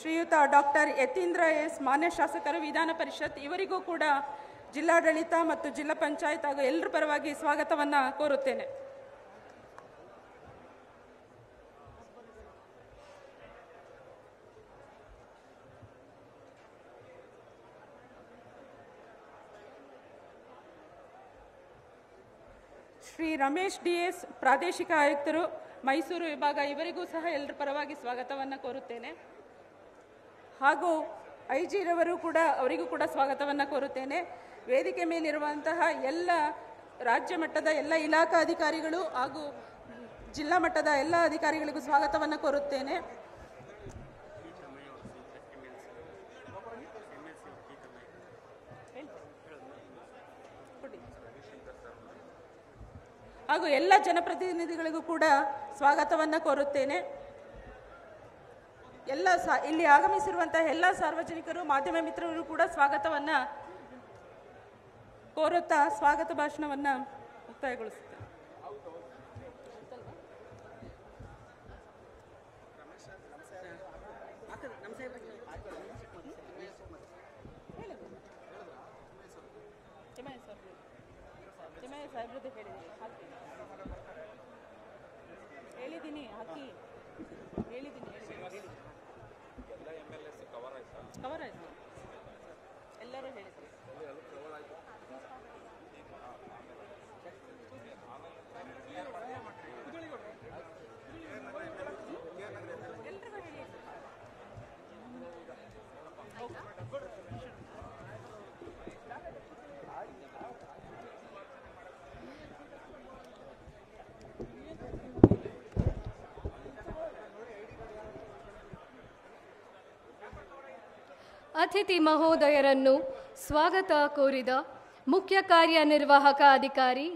ಶ್ರೀಯುತ doctor Yathindra S ಮಾನ್ಯ ಶಾಸಕರು ವಿಧಾನ ಪರಿಷತ್ ಇವರಿಗೂ ಕೂಡ ಜಿಲ್ಲಾಡಳಿತ ಮತ್ತು ಜಿಲ್ಲಾ ಪಂಚಾಯತ್ ಹಾಗೂ ಎಲ್ಲರ ಪರವಾಗಿ ಸ್ವಾಗತವನ್ನು ಕೋರುತ್ತೇನೆ. ಶ್ರೀ ರಮೇಶ್ ಡಿಎಸ್ ಪ್ರಾದೇಶಿಕ ಆಯುಕ್ತರು ಮೈಸೂರು ವಿಭಾಗ ಇವರಿಗೂ ಸಹ ಎಲ್ಲರ ಪರವಾಗಿ ಸ್ವಾಗತವನ್ನು ಕೋರುತ್ತೇನೆ. ಹಾಗೂ IG ರವರು ಕೂಡ ಅವರಿಗೂ ಕೂಡ ಸ್ವಾಗತವನ್ನು ಕೋರುತ್ತೇನೆ. ವೇದಿಕೆ ಮೇಲಿರುವಂತಹ ಎಲ್ಲ ರಾಜ್ಯ ಮಟ್ಟದ ಎಲ್ಲ ಇಲಾಖಾ ಅಧಿಕಾರಿಗಳು ಹಾಗೂ ಜಿಲ್ಲಾ ಮಟ್ಟದ ಎಲ್ಲ ಅಧಿಕಾರಿಗಳಿಗೂ ಸ್ವಾಗತವನ್ನು ಕೋರುತ್ತೇನೆ. ಹಾಗೂ ಎಲ್ಲ ಜನಪ್ರತಿನಿಧಿಗಳಿಗೂ ಕೂಡ ಸ್ವಾಗತವನ್ನು ಕೋರುತ್ತೇನೆ. ಇಲ್ಲಿ ಆಗಮಿಸಿರುವಂತಹ ಎಲ್ಲ ಸಾರ್ವಜನಿಕರು ಮಾಧ್ಯಮ ಮಿತ್ರರು ಕೂಡ ಸ್ವಾಗತವನ್ನು ಕೋರುತ್ತಾ ಸ್ವಾಗತ ಭಾಷಣವನ್ನು ಮುಕ್ತಾಯಗೊಳಿಸುತ್ತೇನೆ. ಹೇಳಿದ್ದೀನಿ ಹಾಕಿ ಹೇಳಿದ್ದೀನಿ ಕವರ್ ಆಯ್ತು ಎಲ್ಲರೂ ಹೇಳಿದ್ರು. ಅತಿಥಿ ಮಹೋದಯರನ್ನು ಸ್ವಾಗತ ಕೋರಿದ ಮುಖ್ಯ ಕಾರ್ಯನಿರ್ವಾಹಕ ಅಧಿಕಾರಿ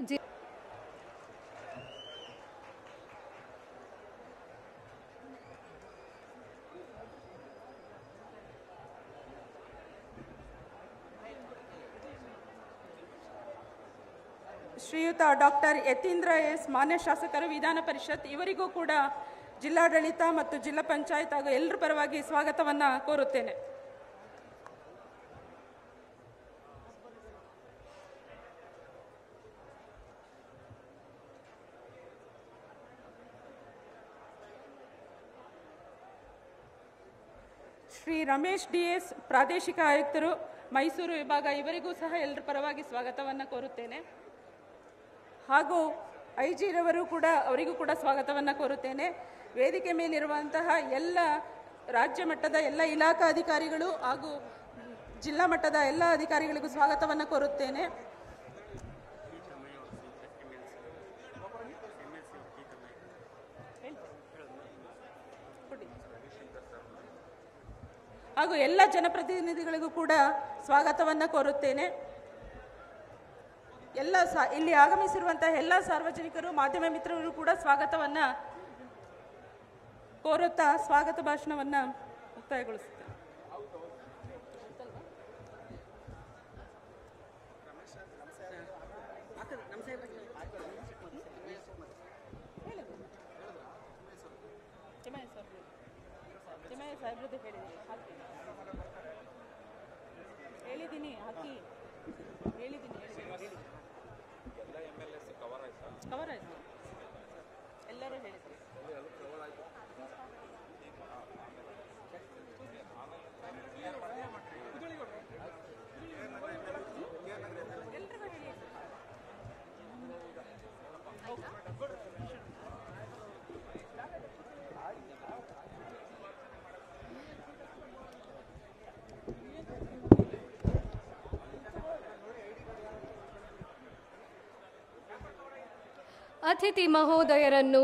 ಶ್ರೀಯುತ ಡಾಕ್ಟರ್ ಯತೀಂದ್ರ ಎಸ್ ಮಾನ್ಯ ಶಾಸಕರು ವಿಧಾನ ಪರಿಷತ್ ಇವರಿಗೂ ಕೂಡ ಜಿಲ್ಲಾಡಳಿತ ಮತ್ತು ಜಿಲ್ಲಾ ಪಂಚಾಯತ್ ಹಾಗೂ ಎಲ್ಲರ ಪರವಾಗಿ ಸ್ವಾಗತವನ್ನು ಕೋರುತ್ತೇನೆ. ಶ್ರೀ ರಮೇಶ್ ಡಿಎಸ್ ಪ್ರಾದೇಶಿಕ ಆಯುಕ್ತರು ಮೈಸೂರು ವಿಭಾಗ ಇವರಿಗೂ ಸಹ ಎಲ್ಲರ ಪರವಾಗಿ ಸ್ವಾಗತವನ್ನು ಕೋರುತ್ತೇನೆ. ಹಾಗೂ IG ರವರು ಕೂಡ ಅವರಿಗೂ ಕೂಡ ಸ್ವಾಗತವನ್ನು ಕೋರುತ್ತೇನೆ. ವೇದಿಕೆ ಮೇಲಿರುವಂತಹ ಎಲ್ಲ ರಾಜ್ಯ ಮಟ್ಟದ ಎಲ್ಲ ಇಲಾಖಾ ಅಧಿಕಾರಿಗಳು ಹಾಗೂ ಜಿಲ್ಲಾ ಮಟ್ಟದ ಎಲ್ಲ ಅಧಿಕಾರಿಗಳಿಗೂ ಸ್ವಾಗತವನ್ನು ಕೋರುತ್ತೇನೆ. ಹಾಗೂ ಎಲ್ಲ ಜನಪ್ರತಿನಿಧಿಗಳಿಗೂ ಕೂಡ ಸ್ವಾಗತವನ್ನು ಕೋರುತ್ತೇನೆ. ಇಲ್ಲಿ ಆಗಮಿಸಿರುವಂತಹ ಎಲ್ಲ ಸಾರ್ವಜನಿಕರು ಮಾಧ್ಯಮ ಮಿತ್ರರು ಕೂಡ ಸ್ವಾಗತವನ್ನು ಕೋರುತ್ತಾ ಸ್ವಾಗತ ಭಾಷಣವನ್ನು ಮುಕ್ತಾಯಗೊಳಿಸುತ್ತೇನೆ. ಹೇಳಿದ್ದೀನಿ ಹಾಕಿ ಹೇಳಿದ್ದೀನಿ ಕವರ್ ಆಯ್ತು ಎಲ್ಲರೂ ಹೇಳಿದ್ರು. ಅತಿಥಿ ಮಹೋದಯರನ್ನು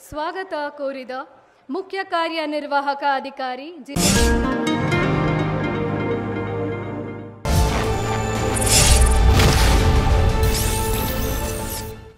ಸ್ವಾಗತ ಕೋರಿದ ಮುಖ್ಯ ಕಾರ್ಯನಿರ್ವಾಹಕ ಅಧಿಕಾರಿ